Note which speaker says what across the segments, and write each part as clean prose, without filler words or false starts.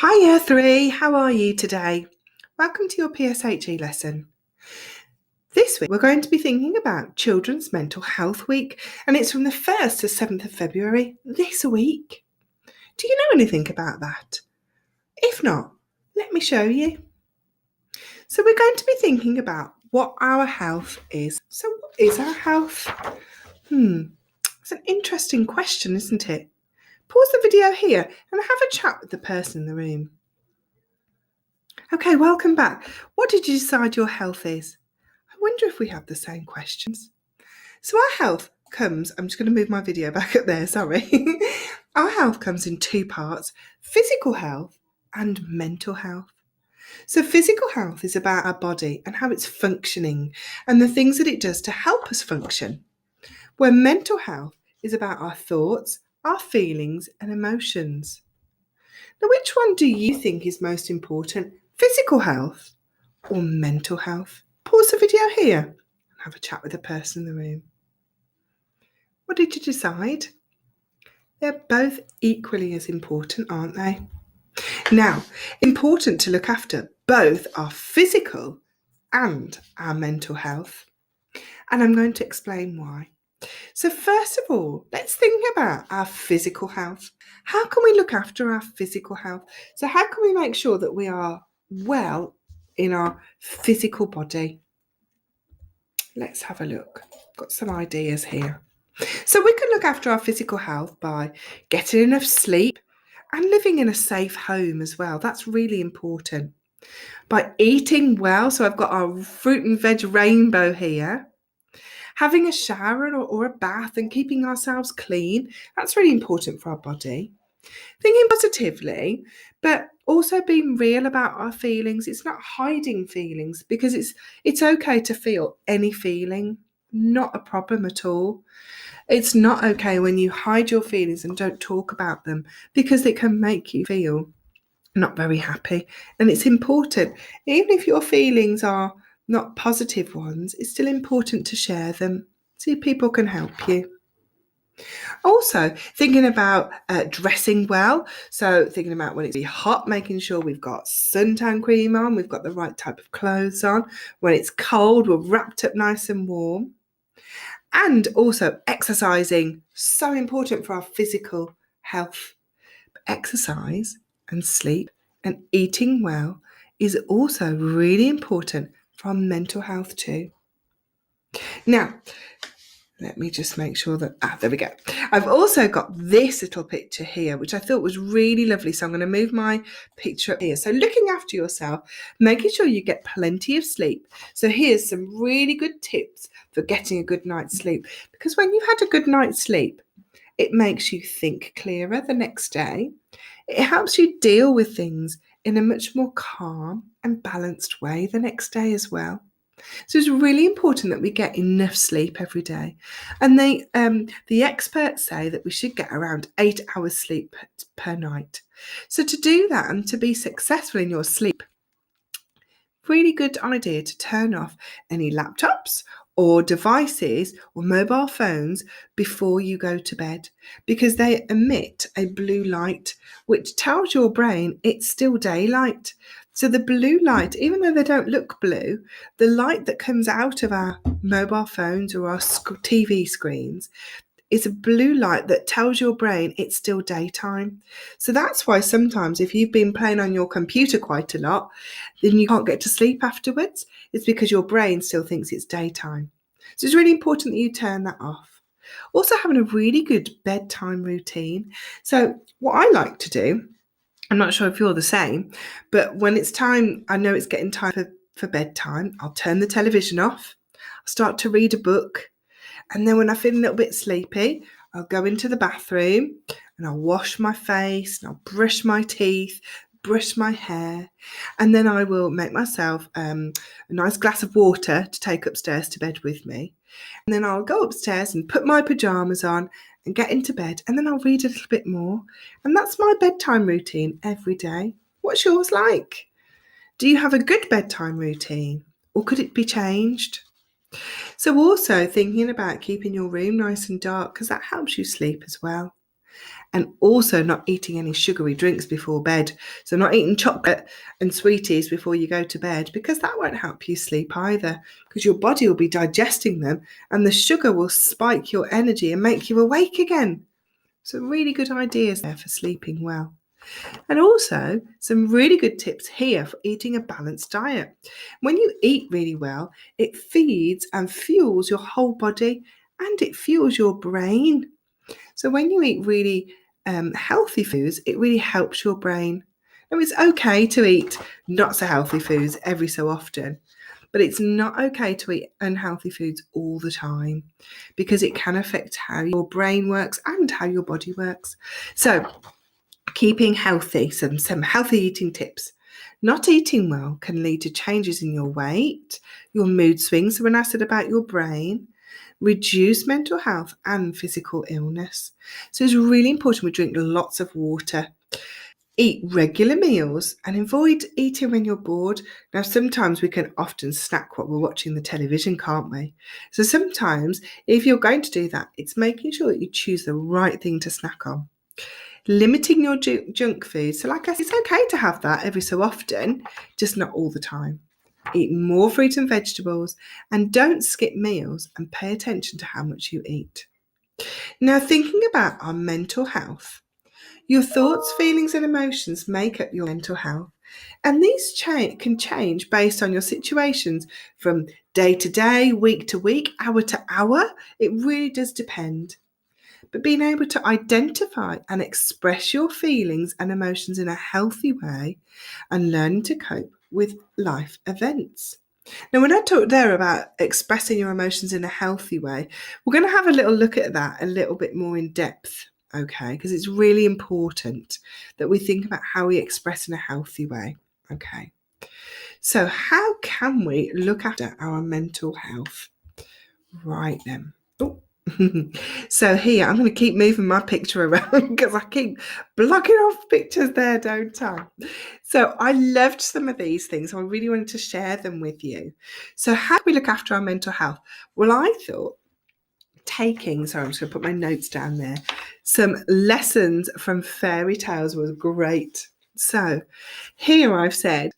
Speaker 1: Hi Year 3, how are you today? Welcome to your PSHE lesson. This week we're going to be thinking about Children's Mental Health Week, and it's from the 1st to 7th of February this week. Do you know anything about that? If not, let me show you. So we're going to be thinking about what our health is. So what is our health? It's an interesting question, isn't it? Pause the video here and have a chat with the person in the room. Okay, welcome back. What did you decide your health is? I wonder if we have the same questions. So our health comes, I'm just going to move my video back up there, sorry. Our health comes in two parts, physical health and mental health. So physical health is about our body and how it's functioning and the things that it does to help us function. Where mental health is about our thoughts, our feelings and emotions. Now, which one do you think is most important? Physical health or mental health? Pause the video here and have a chat with the person in the room. What did you decide? They're both equally as important, aren't they? Now, important to look after both our physical and our mental health. And I'm going to explain why. So first of all, let's think about our physical health. How can we look after our physical health? So how can we make sure that we are well in our physical body? Let's have a look. Got some ideas here. So we can look after our physical health by getting enough sleep and living in a safe home as well. That's really important. By eating well, so I've got our fruit and veg rainbow here. Having a shower or a bath and keeping ourselves clean, that's really important for our body. Thinking positively, but also being real about our feelings. It's not hiding feelings because it's okay to feel any feeling, not a problem at all. It's not okay when you hide your feelings and don't talk about them because it can make you feel not very happy. And it's important, even if your feelings are not positive ones, it's still important to share them so people can help you. Also, thinking about dressing well. So, thinking about when it's hot, making sure we've got suntan cream on, we've got the right type of clothes on. When it's cold, we're wrapped up nice and warm. And also, exercising, so important for our physical health. Exercise and sleep and eating well is also really important for our mental health too. Now, let me just make sure that, there we go. I've also got this little picture here, which I thought was really lovely. So I'm going to move my picture up here. So looking after yourself, making sure you get plenty of sleep. So here's some really good tips for getting a good night's sleep. Because when you've had a good night's sleep, it makes you think clearer the next day. It helps you deal with things in a much more calm and balanced way the next day as well. So it's really important that we get enough sleep every day. And the experts say that we should get around 8 hours sleep per night. So to do that and to be successful in your sleep, really good idea to turn off any laptops or devices or mobile phones before you go to bed because they emit a blue light which tells your brain it's still daylight. So the blue light, even though they don't look blue, the light that comes out of our mobile phones or our TV screens is a blue light that tells your brain it's still daytime. So that's why sometimes if you've been playing on your computer quite a lot, then you can't get to sleep afterwards. It's because your brain still thinks it's daytime. So it's really important that you turn that off. Also having a really good bedtime routine. So what I like to do, I'm not sure if you're the same, but when it's time, I know it's getting time for bedtime, I'll turn the television off, I'll start to read a book, and then when I feel a little bit sleepy, I'll go into the bathroom and I'll wash my face and I'll brush my teeth, brush my hair, and then I will make myself a nice glass of water to take upstairs to bed with me. And then I'll go upstairs and put my pajamas on and get into bed, and then I'll read a little bit more. And that's my bedtime routine every day. What's yours like? Do you have a good bedtime routine, or could it be changed? So also thinking about keeping your room nice and dark because that helps you sleep as well. And also not eating any sugary drinks before bed. So not eating chocolate and sweeties before you go to bed, because that won't help you sleep either, because your body will be digesting them and the sugar will spike your energy and make you awake again. So really good ideas there for sleeping well. And also some really good tips here for eating a balanced diet. When you eat really well, it feeds and fuels your whole body and it fuels your brain. So when you eat really healthy foods, it really helps your brain. Now, it's okay to eat not so healthy foods every so often, but it's not okay to eat unhealthy foods all the time, because it can affect how your brain works and how your body works. So keeping healthy, some healthy eating tips. Not eating well can lead to changes in your weight, your mood swings, so when I said about your brain, reduce mental health and physical illness. So it's really important we drink lots of water. Eat regular meals and avoid eating when you're bored. Now, sometimes we can often snack while we're watching the television, can't we? So sometimes if you're going to do that, it's making sure that you choose the right thing to snack on. Limiting your junk food. So like I said, it's okay to have that every so often, just not all the time. Eat more fruit and vegetables and don't skip meals, and pay attention to how much you eat. Now, thinking about our mental health, your thoughts, feelings and emotions make up your mental health, and these can change based on your situations from day to day, week to week, hour to hour. It really does depend. But being able to identify and express your feelings and emotions in a healthy way and learning to cope with life events. Now, when I talked there about expressing your emotions in a healthy way, we're going to have a little look at that a little bit more in depth, okay? Because it's really important that we think about how we express in a healthy way, okay? So how can we look after our mental health? Right then. Oh. So here, I'm going to keep moving my picture around because I keep blocking off pictures there, don't I? So I loved some of these things. So I really wanted to share them with you. So how do we look after our mental health? Well, I thought sorry, I'm just going to put my notes down there. Some lessons from fairy tales was great. So here I've said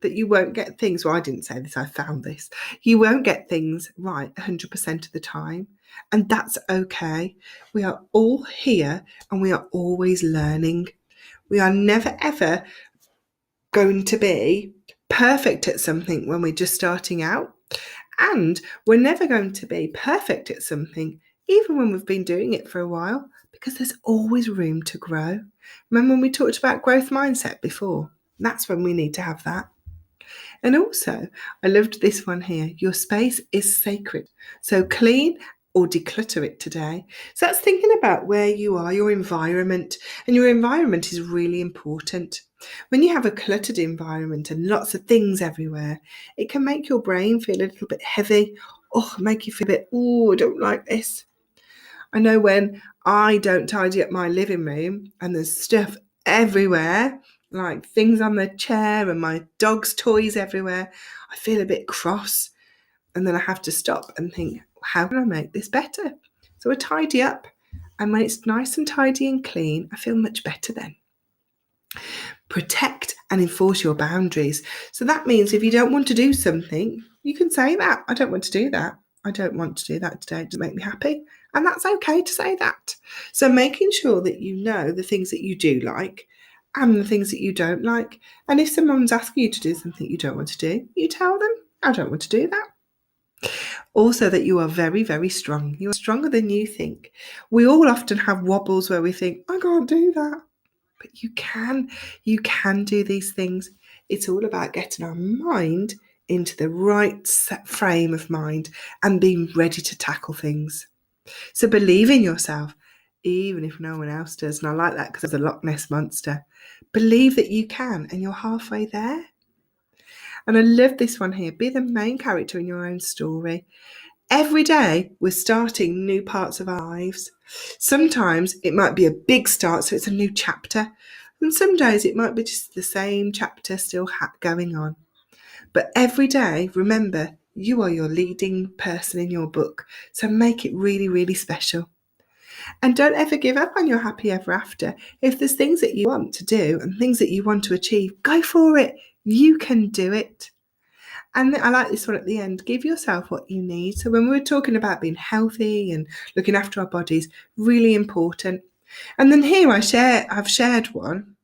Speaker 1: that you won't get things, well, I didn't say this, I found this. You won't get things right 100% of the time. And that's okay. We are all here and we are always learning. We are never, ever going to be perfect at something when we're just starting out. And we're never going to be perfect at something, even when we've been doing it for a while, because there's always room to grow. Remember when we talked about growth mindset before? That's when we need to have that. And also, I loved this one here. Your space is sacred. So clean or declutter it today. So that's thinking about where you are, your environment. And your environment is really important. When you have a cluttered environment and lots of things everywhere, it can make your brain feel a little bit heavy. Make you feel a bit, I don't like this. I know when I don't tidy up my living room and there's stuff everywhere, like things on the chair and my dog's toys everywhere, I feel a bit cross. And then I have to stop and think, how can I make this better? So I tidy up, and when it's nice and tidy and clean, I feel much better then. Protect and enforce your boundaries. So that means if you don't want to do something, you can say that. I don't want to do that. I don't want to do that today. It doesn't make me happy. And that's okay to say that. So making sure that you know the things that you do like and the things that you don't like. And if someone's asking you to do something you don't want to do, you tell them, I don't want to do that. Also, that you are very, very strong. You are stronger than you think. We all often have wobbles where we think, I can't do that. But you can do these things. It's all about getting our mind into the right frame of mind and being ready to tackle things. So believe in yourself, even if no one else does. And I like that because there's a Loch Ness monster. Believe that you can, and you're halfway there. And I love this one here. Be the main character in your own story. Every day we're starting new parts of our lives. Sometimes it might be a big start, so it's a new chapter. And some days it might be just the same chapter still going on. But every day, remember, you are your leading person in your book. So make it really, really special. And don't ever give up on your happy ever after. If there's things that you want to do and things that you want to achieve, go for it. You can do it. And I like this one at the end. Give yourself what you need. So when we're talking about being healthy and looking after our bodies, really important. And then here I've shared one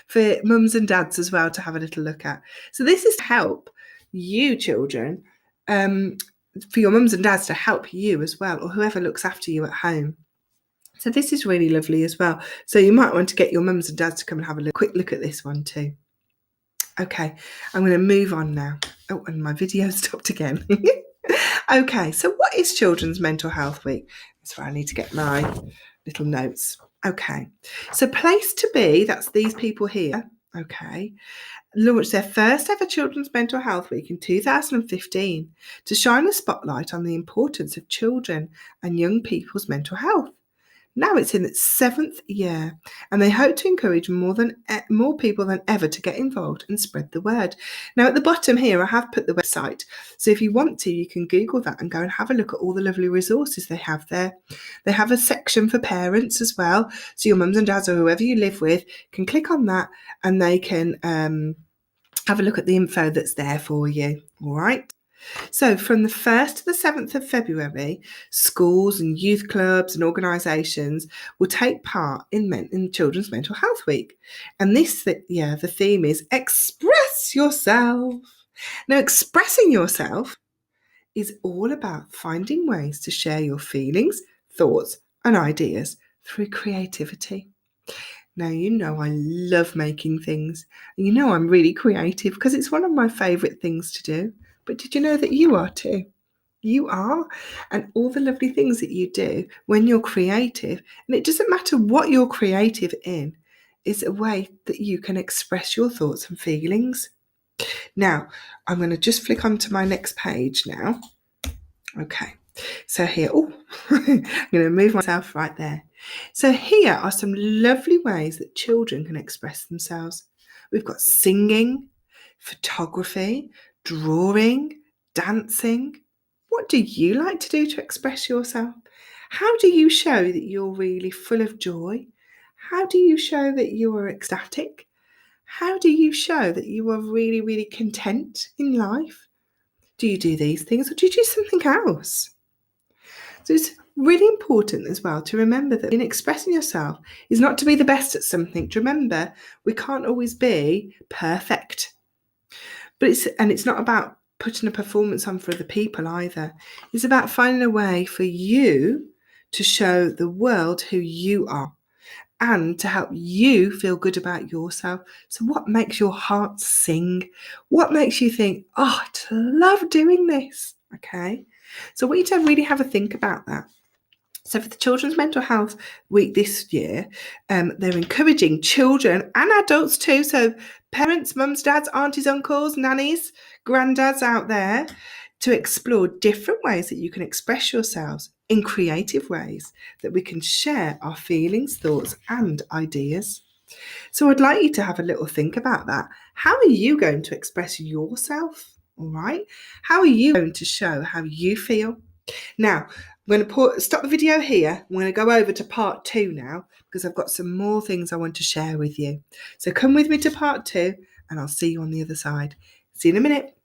Speaker 1: for mums and dads as well to have a little look at. So this is to help you children, for your mums and dads to help you as well, or whoever looks after you at home. So this is really lovely as well. So you might want to get your mums and dads to come and have a quick look at this one too. Okay, I'm going to move on now. Oh, and my video stopped again. Okay, so what is Children's Mental Health Week? That's where I need to get my little notes. Okay, so Place to Be, that's these people here, okay, launched their first ever Children's Mental Health Week in 2015 to shine a spotlight on the importance of children and young people's mental health. Now it's in its 7th year, and they hope to encourage more people than ever to get involved and spread the word. Now at the bottom here, I have put the website. So if you want to, you can Google that and go and have a look at all the lovely resources they have there. They have a section for parents as well. So your mums and dads or whoever you live with can click on that and they can have a look at the info that's there for you. All right. So from the 1st to the 7th of February, schools and youth clubs and organisations will take part in Children's Mental Health Week. And the theme is Express Yourself. Now, expressing yourself is all about finding ways to share your feelings, thoughts and ideas through creativity. Now, you know I love making things. You know I'm really creative because it's one of my favourite things to do. But did you know that you are too? You are. And all the lovely things that you do when you're creative, and it doesn't matter what you're creative in, is a way that you can express your thoughts and feelings. Now, I'm going to just flick onto my next page now. Okay. So here, I'm going to move myself right there. So here are some lovely ways that children can express themselves. We've got singing, photography, drawing, dancing. What do you like to do to express yourself? How do you show that you're really full of joy? How do you show that you are ecstatic? How do you show that you are really, really content in life? Do you do these things or do you do something else? So it's really important as well to remember that in expressing yourself is not to be the best at something. To remember, we can't always be perfect. But it's not about putting a performance on for other people either. It's about finding a way for you to show the world who you are and to help you feel good about yourself. So what makes your heart sing? What makes you think, oh, I love doing this? Okay. So I want you to really have a think about that. So for the Children's Mental Health Week this year, they're encouraging children and adults too. So parents, mums, dads, aunties, uncles, nannies, granddads out there to explore different ways that you can express yourselves in creative ways that we can share our feelings, thoughts and ideas. So I'd like you to have a little think about that. How are you going to express yourself? All right. How are you going to show how you feel? Now, I'm going to stop the video here. I'm going to go over to part 2 now because I've got some more things I want to share with you. So come with me to part 2 and I'll see you on the other side. See you in a minute.